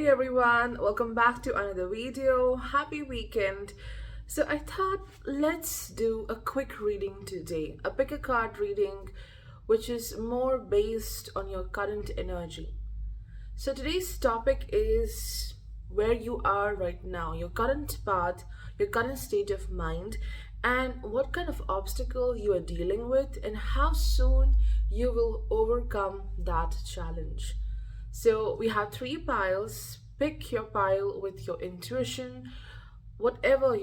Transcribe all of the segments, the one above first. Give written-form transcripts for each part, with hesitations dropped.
everyone, welcome back to another video. Happy weekend. So I thought let's do a quick reading today, a pick a card reading which is more based on your current energy. So today's topic is where you are right now, your current path, your current state of mind, and what kind of obstacle you are dealing with, and how soon you will overcome that challenge. So we have three piles. Pick your pile with your intuition, whatever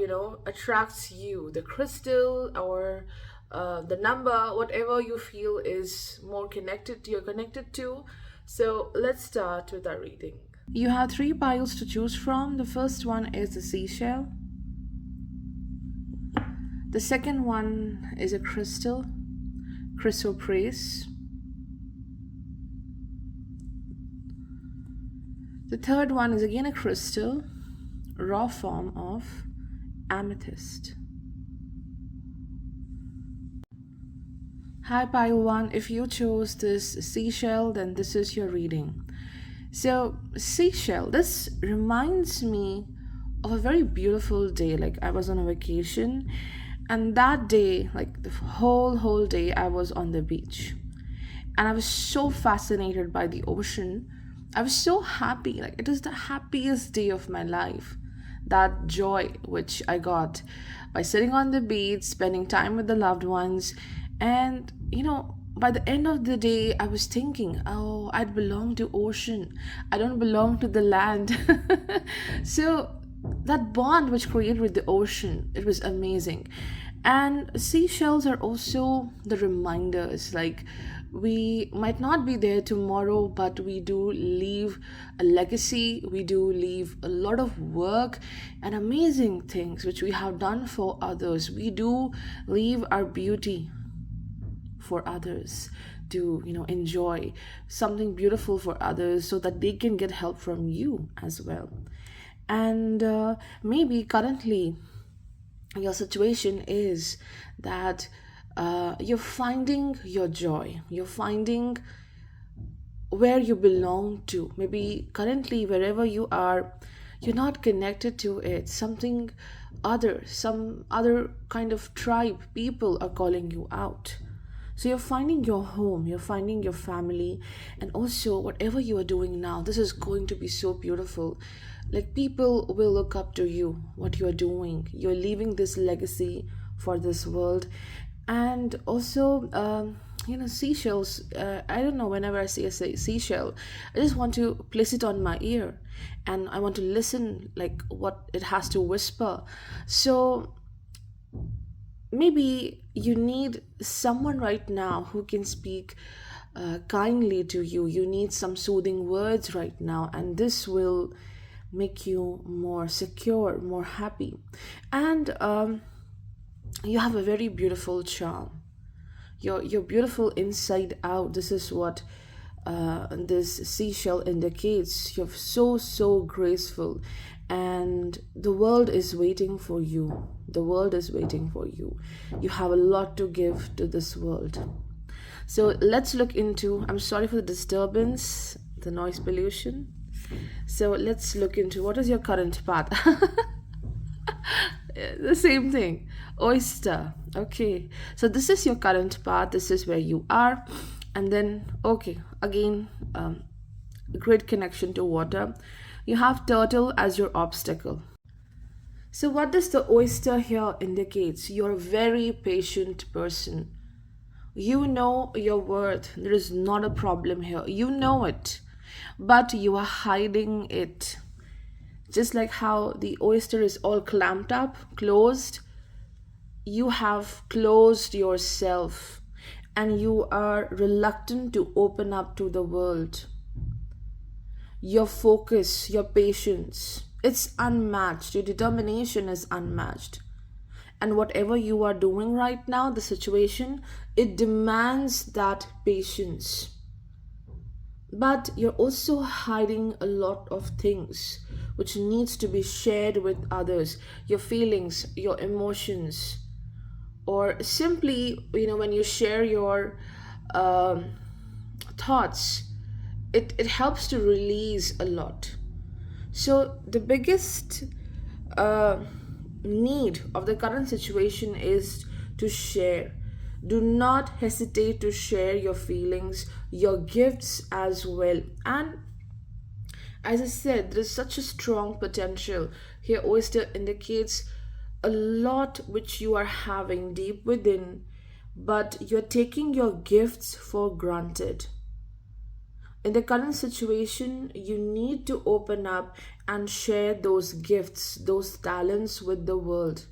attracts you, the crystal or the number, whatever you feel is more connected to you're connected to. So let's start with our reading. You have three piles to choose from. The first one is the seashell. The second one is a crystal, chrysoprase. The third one is again a crystal, raw form of amethyst. Hi pile 1, if you chose this seashell, then this is your reading. So seashell, this reminds me of a very beautiful day. Like I was on a vacation, and that day, like the whole day, I was on the beach, and I was so fascinated by the ocean. I was so happy. Like it was the happiest day of my life. That joy which I got by sitting on the beach, spending time with the loved ones. And by the end of the day, I was thinking, oh, I belong to ocean. I don't belong to the land. So that bond which created with the ocean, it was amazing. And seashells are also the reminders, like we might not be there tomorrow, but we do leave a legacy. We do leave a lot of work and amazing things which we have done for others. We do leave our beauty for others to enjoy something beautiful for others, so that they can get help from you as well. And maybe currently your situation is that you're finding your joy, you're finding where you belong to. Maybe currently wherever you are, you're not connected to it. Some other kind of tribe, people are calling you out. So you're finding your home, you're finding your family, and also whatever you are doing now, this is going to be so beautiful. Like people will look up to you, what you are doing. You're leaving this legacy for this world. And also, seashells, I don't know, whenever I see a seashell, I just want to place it on my ear and I want to listen, like what it has to whisper. So maybe you need someone right now who can speak kindly to you. You need some soothing words right now, and this will make you more secure, more happy. And you have a very beautiful charm. You're beautiful inside out. This is what this seashell indicates. You're so graceful, and the world is waiting for you. The world is waiting for you. You have a lot to give to this world. So let's look into, I'm sorry for the disturbance, the noise pollution. So let's look into what is your current path. The same thing, oyster. Okay, so this is your current path, this is where you are. And then okay, again, great connection to water. You have turtle as your obstacle. So what does the oyster here indicates? You're a very patient person. You know your worth. There is not a problem here, you know it, but you are hiding it. Just like how the oyster is all clamped up, closed, you have closed yourself and you are reluctant to open up to the world. Your focus, your patience, it's unmatched. Your determination is unmatched. And whatever you are doing right now, the situation, it demands that patience. But you're also hiding a lot of things which needs to be shared with others. Your feelings, your emotions, or simply when you share your thoughts, it helps to release a lot. So the biggest uh, need of the current situation is to share. Do not hesitate to share your feelings, your gifts as well. And as I said, there is such a strong potential. Here, oyster indicates a lot which you are having deep within, but you're taking your gifts for granted. In the current situation, you need to open up and share those gifts, those talents with the world.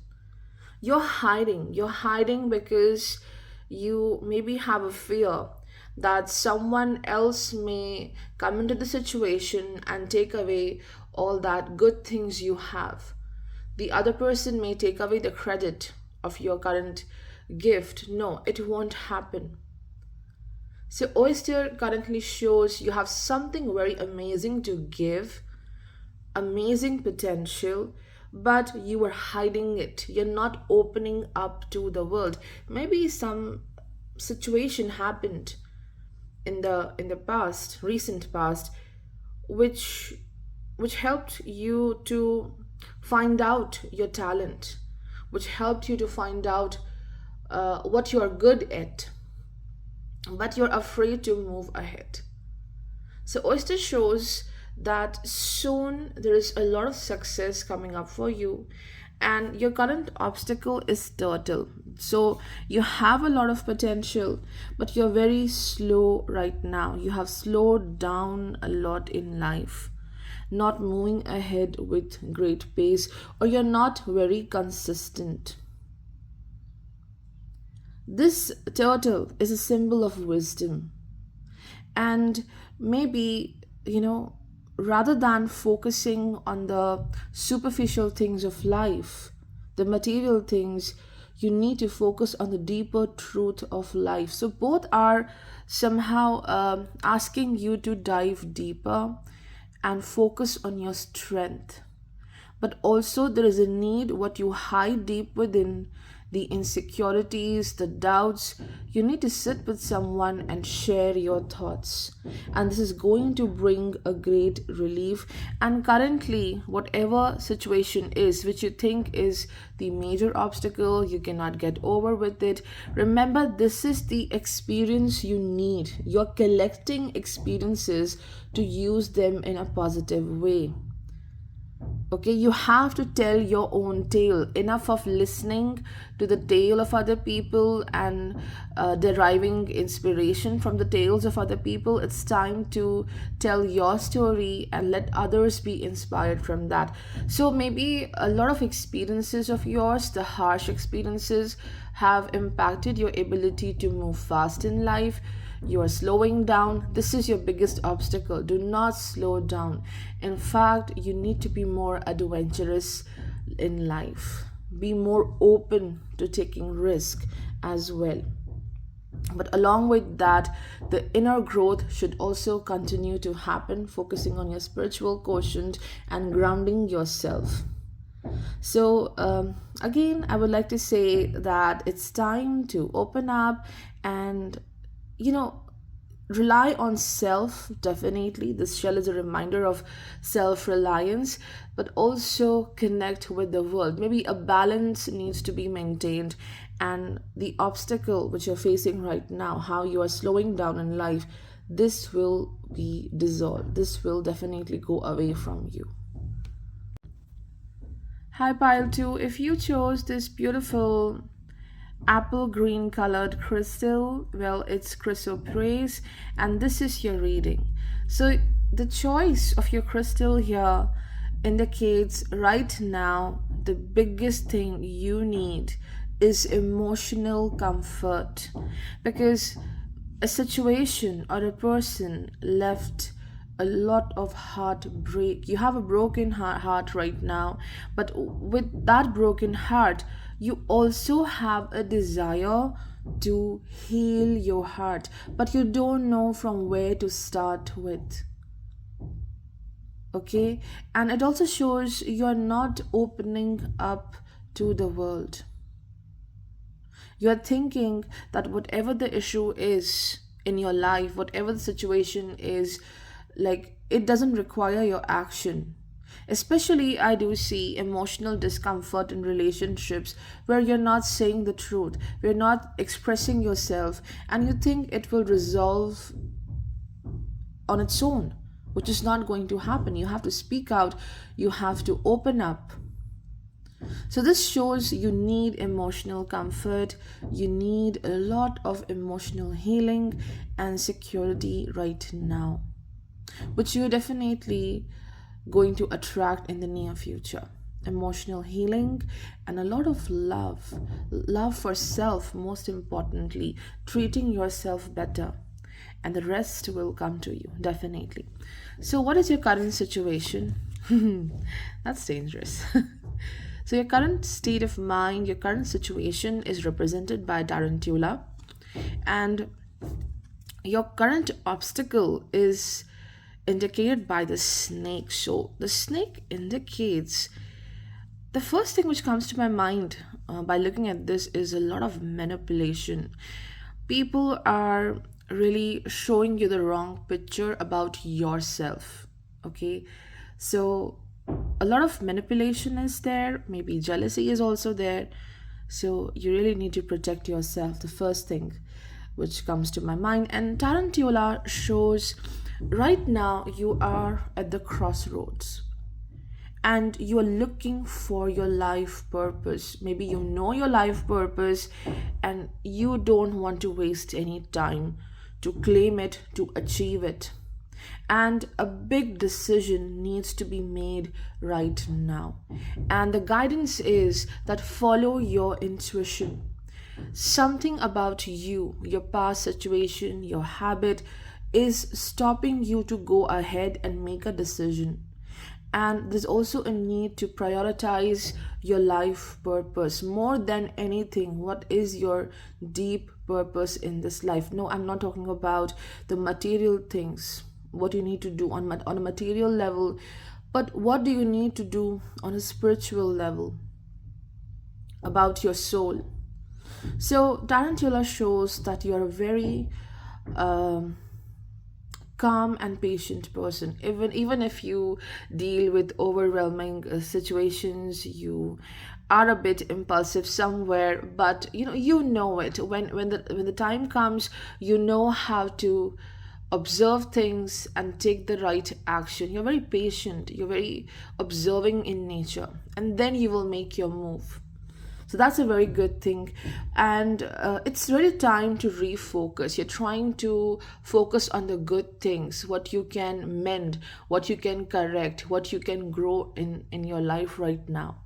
You're hiding because you maybe have a fear that someone else may come into the situation and take away all that good things you have. The other person may take away the credit of your current gift. No, it won't happen. So oyster currently shows you have something very amazing to give, amazing potential, but you are hiding it. You're not opening up to the world. Maybe some situation happened in the past, recent past, which which helped you to find out your talent, which helped you to find out what you are good at, but you're afraid to move ahead. So oyster shows that soon there is a lot of success coming up for you, and your current obstacle is turtle. So you have a lot of potential, but you're very slow right now. You have slowed down a lot in life, not moving ahead with great pace, or you're not very consistent. This turtle is a symbol of wisdom. And maybe, rather than focusing on the superficial things of life, the material things, you need to focus on the deeper truth of life. So both are somehow asking you to dive deeper and focus on your strength, but also there is a need what you hide deep within, the insecurities, the doubts. You need to sit with someone and share your thoughts, and this is going to bring a great relief. And currently whatever situation is which you think is the major obstacle, you cannot get over with it, remember this is the experience you need. You're collecting experiences to use them in a positive way. Okay, you have to tell your own tale. Enough of listening to the tale of other people and deriving inspiration from the tales of other people. It's time to tell your story and let others be inspired from that. So maybe a lot of experiences of yours, the harsh experiences, have impacted your ability to move fast in life. You are slowing down. This is your biggest obstacle. Do not slow down. In fact, you need to be more adventurous in life. Be more open to taking risk as well. But along with that, the inner growth should also continue to happen, focusing on your spiritual quotient and grounding yourself. So, again, I would like to say that it's time to open up and, you know, rely on self. Definitely this shell is a reminder of self reliance, but also connect with the world. Maybe a balance needs to be maintained, and the obstacle which you're facing right now, how you are slowing down in life, this will be dissolved. This will definitely go away from you. Hi, pile 2. If you chose this beautiful apple green colored crystal, well, it's chrysoprase, and this is your reading. So the choice of your crystal here indicates right now the biggest thing you need is emotional comfort, because a situation or a person left a lot of heartbreak. You have a broken heart right now, but with that broken heart, you also have a desire to heal your heart, but you don't know from where to start with. Okay, and it also shows you're not opening up to the world. You're thinking that whatever the issue is in your life, whatever the situation is, like, it doesn't require your action. Especially, I do see emotional discomfort in relationships where you're not saying the truth, you're not expressing yourself, and you think it will resolve on its own, which is not going to happen. You have to speak out, you have to open up. So, this shows you need emotional comfort, you need a lot of emotional healing and security right now, which you're definitely going to attract in the near future. Emotional healing and a lot of love. Love for self, most importantly, treating yourself better. And the rest will come to you, definitely. So, what is your current situation? That's dangerous. So, your current state of mind, your current situation is represented by Tarantula, and your current obstacle is indicated by the snake. So the snake indicates, the first thing which comes to my mind by looking at this is a lot of manipulation. People are really showing you the wrong picture about yourself. Okay, so a lot of manipulation is there, maybe jealousy is also there. So you really need to protect yourself, the first thing which comes to my mind. And Tarantula shows right now you are at the crossroads and you are looking for your life purpose. Maybe you know your life purpose and you don't want to waste any time to claim it, to achieve it. And a big decision needs to be made right now. And the guidance is that follow your intuition. Something about you, your past situation, your habit is stopping you to go ahead and make a decision. And there's also a need to prioritize your life purpose more than anything. What is your deep purpose in this life? No, I'm not talking about the material things, what you need to do on a material level, but what do you need to do on a spiritual level about your soul? So Tarantula shows that you're a very um, calm and patient person. Even if you deal with overwhelming situations, you are a bit impulsive somewhere, but you know it when the time comes. You know how to observe things and take the right action. You're very patient, you're very observing in nature, and then you will make your move. So that's a very good thing. And it's really time to refocus. You're trying to focus on the good things, what you can mend, what you can correct, what you can grow in your life right now.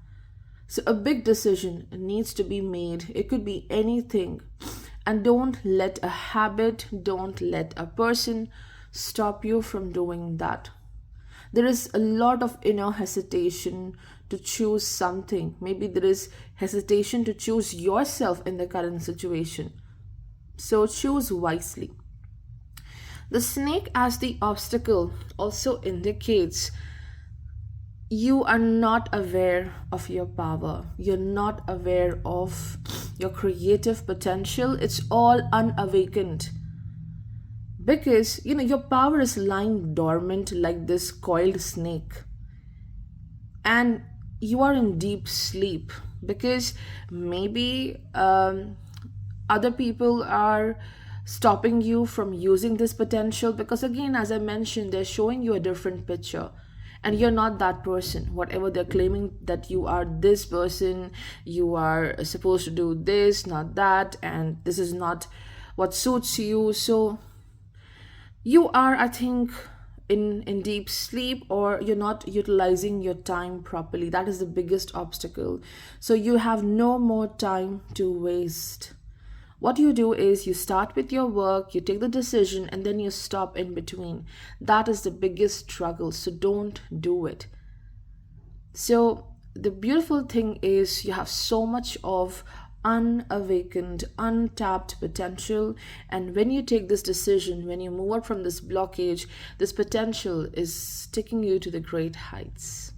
So a big decision needs to be made. It could be anything. And don't let a habit, don't let a person stop you from doing that. There is a lot of inner hesitation to choose something. Maybe there is hesitation to choose yourself in the current situation. So choose wisely. The snake as the obstacle also indicates you are not aware of your power. You're not aware of your creative potential. It's all unawakened because your power is lying dormant like this coiled snake, and you are in deep sleep because maybe other people are stopping you from using this potential, because again, as I mentioned, they're showing you a different picture and you're not that person. Whatever they're claiming, that you are this person, you are supposed to do this, not that, and this is not what suits you. So you are, I think, in deep sleep, or you're not utilizing your time properly. That is the biggest obstacle. So you have no more time to waste. What you do is you start with your work, you take the decision, and then you stop in between. That is the biggest struggle. So don't do it. So the beautiful thing is you have so much of unawakened, untapped potential. And when you take this decision, when you move out from this blockage, this potential is taking you to the great heights.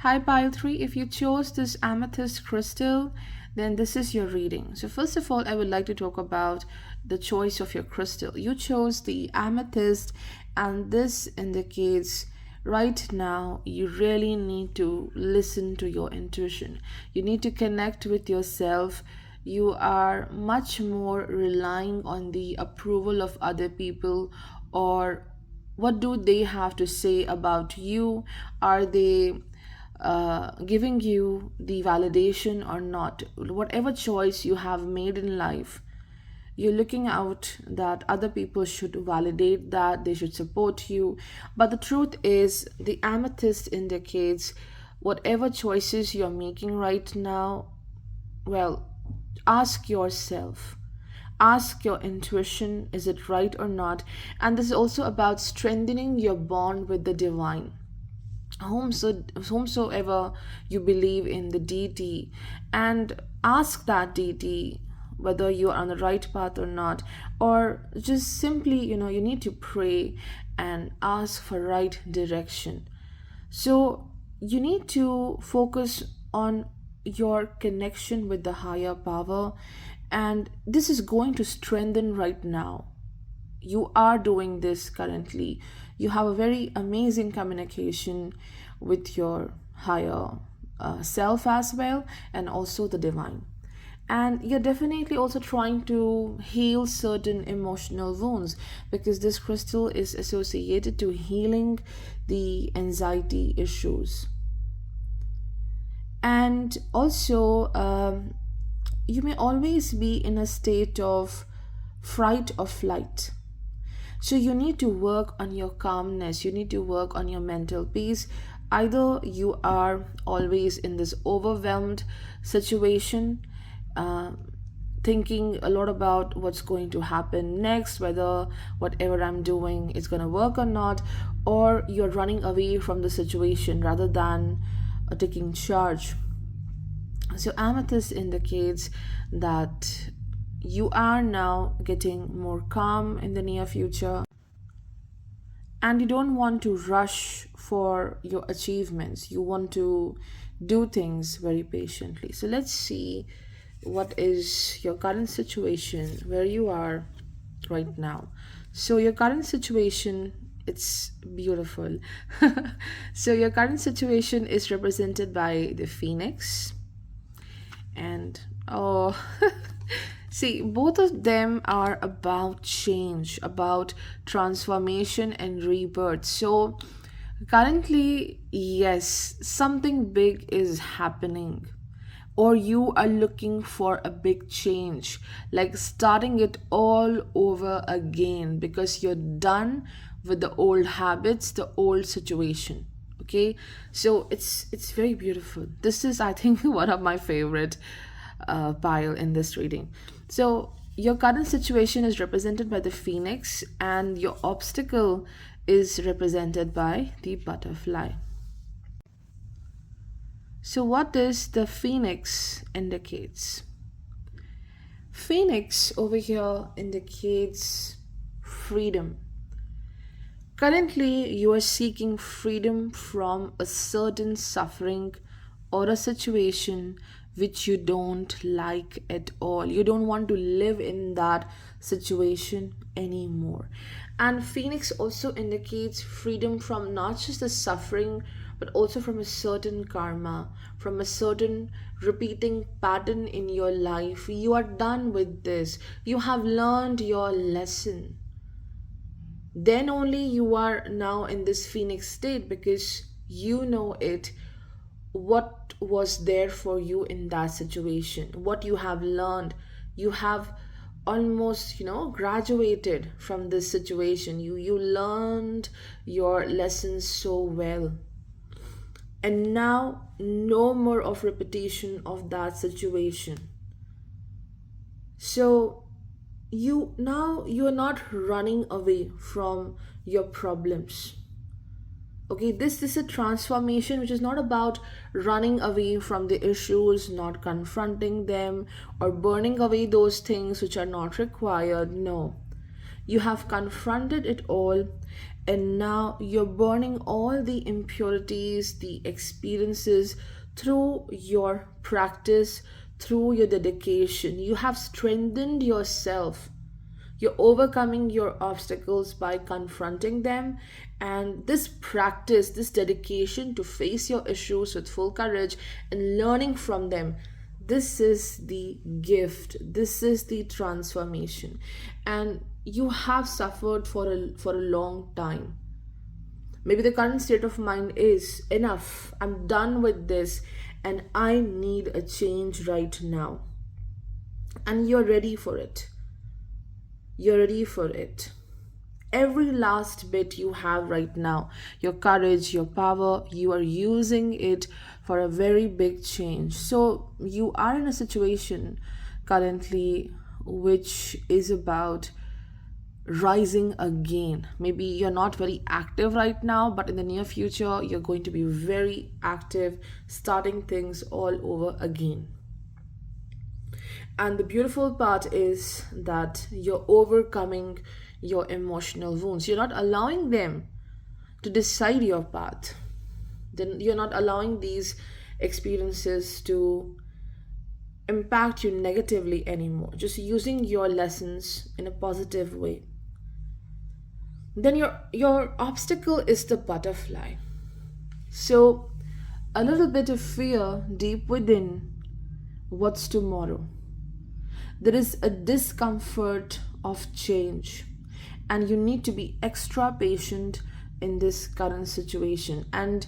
Hi, pile 3. If you chose this amethyst crystal, then this is your reading. So, first of all, I would like to talk about the choice of your crystal. You chose the amethyst, and this indicates Right now, you really need to listen to your intuition. You need to connect with yourself. You are much more relying on the approval of other people, or what do they have to say about you? Are they giving you the validation or not? Whatever choice you have made in life, you're looking out that other people should validate that, they should support you. But the truth is, the amethyst indicates whatever choices you're making right now, well, ask yourself. Ask your intuition, is it right or not? And this is also about strengthening your bond with the divine. Whomsoever you believe in the deity, and ask that deity whether you are on the right path or not, or just simply, you need to pray and ask for right direction. So you need to focus on your connection with the higher power, and this is going to strengthen right now. You are doing this currently. You have a very amazing communication with your higher self as well, and also the divine. And you're definitely also trying to heal certain emotional wounds, because this crystal is associated to healing the anxiety issues. And also, you may always be in a state of fright or flight. So you need to work on your calmness, you need to work on your mental peace. Either you are always in this overwhelmed situation, uh, thinking a lot about what's going to happen next, whether whatever I'm doing is going to work or not, or you're running away from the situation rather than taking charge. So, amethyst indicates that you are now getting more calm in the near future, and you don't want to rush for your achievements. You want to do things very patiently. So, let's see what is your current situation, where you are right now. So, your current situation, it's beautiful. So, your current situation is represented by the phoenix, and oh, see, both of them are about change, about transformation and rebirth. So currently, yes, something big is happening, or you are looking for a big change, like starting it all over again, because you're done with the old habits, the old situation. Okay, so it's very beautiful. This is, I think, one of my favorite pile in this reading. So your current situation is represented by the phoenix, and your obstacle is represented by the butterfly. So what does the phoenix indicates? Phoenix over here indicates freedom. Currently, you are seeking freedom from a certain suffering or a situation which you don't like at all. You don't want to live in that situation anymore. And Phoenix also indicates freedom from not just the suffering, but also from a certain karma, from a certain repeating pattern in your life. You are done with this. You have learned your lesson. Then only you are now in this phoenix state, because you know it, what was there for you in that situation, what you have learned. You have almost, graduated from this situation. You learned your lessons so well, and now no more of repetition of that situation. So you're not running away from your problems. Okay, this is a transformation which is not about running away from the issues, not confronting them, or burning away those things which are not required. No, you have confronted it all, and now you're burning all the impurities, the experiences, through your practice, through your dedication. You have strengthened yourself. You're overcoming your obstacles by confronting them. And this practice, this dedication to face your issues with full courage and learning from them, this is the gift. This is the transformation. And you have suffered for a long time. Maybe the current state of mind is enough. I'm done with this and I need a change right now. And you're ready for it. You're ready for it. Every last bit you have right now, your courage, your power, you are using it for a very big change. So you are in a situation currently which is about rising again. Maybe you're not very active right now, but in the near future, you're going to be very active, starting things all over again. And the beautiful part is that you're overcoming your emotional wounds. You're not allowing them to decide your path. Then you're not allowing these experiences to impact you negatively anymore. Just using your lessons in a positive way. Then your obstacle is the butterfly. So a little bit of fear deep within. What's tomorrow? There is a discomfort of change, and you need to be extra patient in this current situation. And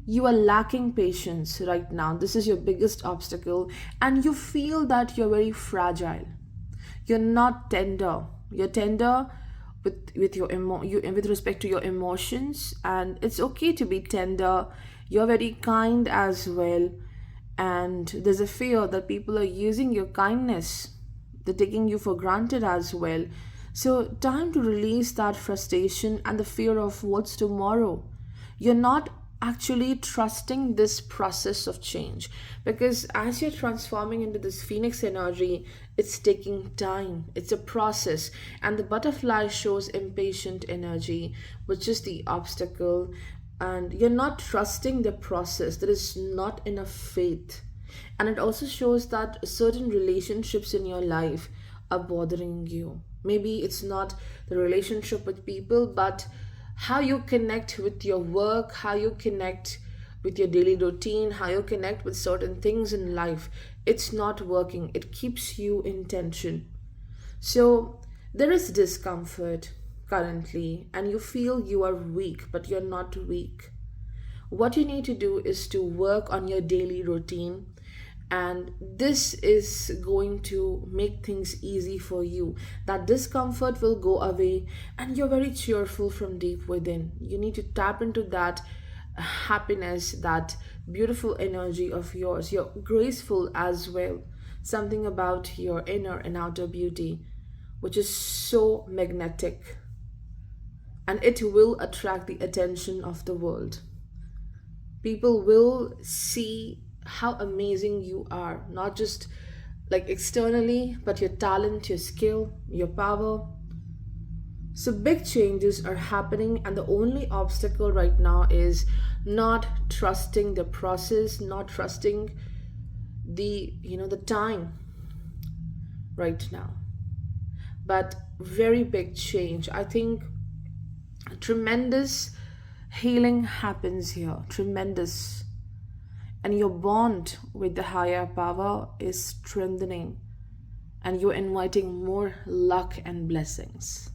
you are lacking patience right now. This is your biggest obstacle, and you feel that you're very fragile. You're not tender. You're tender with with respect to your emotions, and it's okay to be tender. You're very kind as well, and there's a fear that people are using your kindness. They're taking you for granted as well. So, time to release that frustration and the fear of what's tomorrow. You're not actually trusting this process of change, because as you're transforming into this phoenix energy, it's taking time, it's a process. And the butterfly shows impatient energy, which is the obstacle. And you're not trusting the process, there is not enough faith. And it also shows that certain relationships in your life are bothering you. Maybe it's not the relationship with people, but how you connect with your work, how you connect with your daily routine, how you connect with certain things in life. It's not working, it keeps you in tension. So there is discomfort currently, and you feel you are weak, but you're not weak. What you need to do is to work on your daily routine, and this is going to make things easy for you. That discomfort will go away, and you're very cheerful from deep within. You need to tap into that happiness, that beautiful energy of yours. You're graceful as well. Something about your inner and outer beauty which is so magnetic, and it will attract the attention of the world. People will see how amazing you are, not just like externally, but your talent, your skill, your power. So big changes are happening, and the only obstacle right now is not trusting the process, not trusting the time right now. But very big change. I think tremendous healing happens here. Tremendous. And your bond with the higher power is strengthening, and you're inviting more luck and blessings.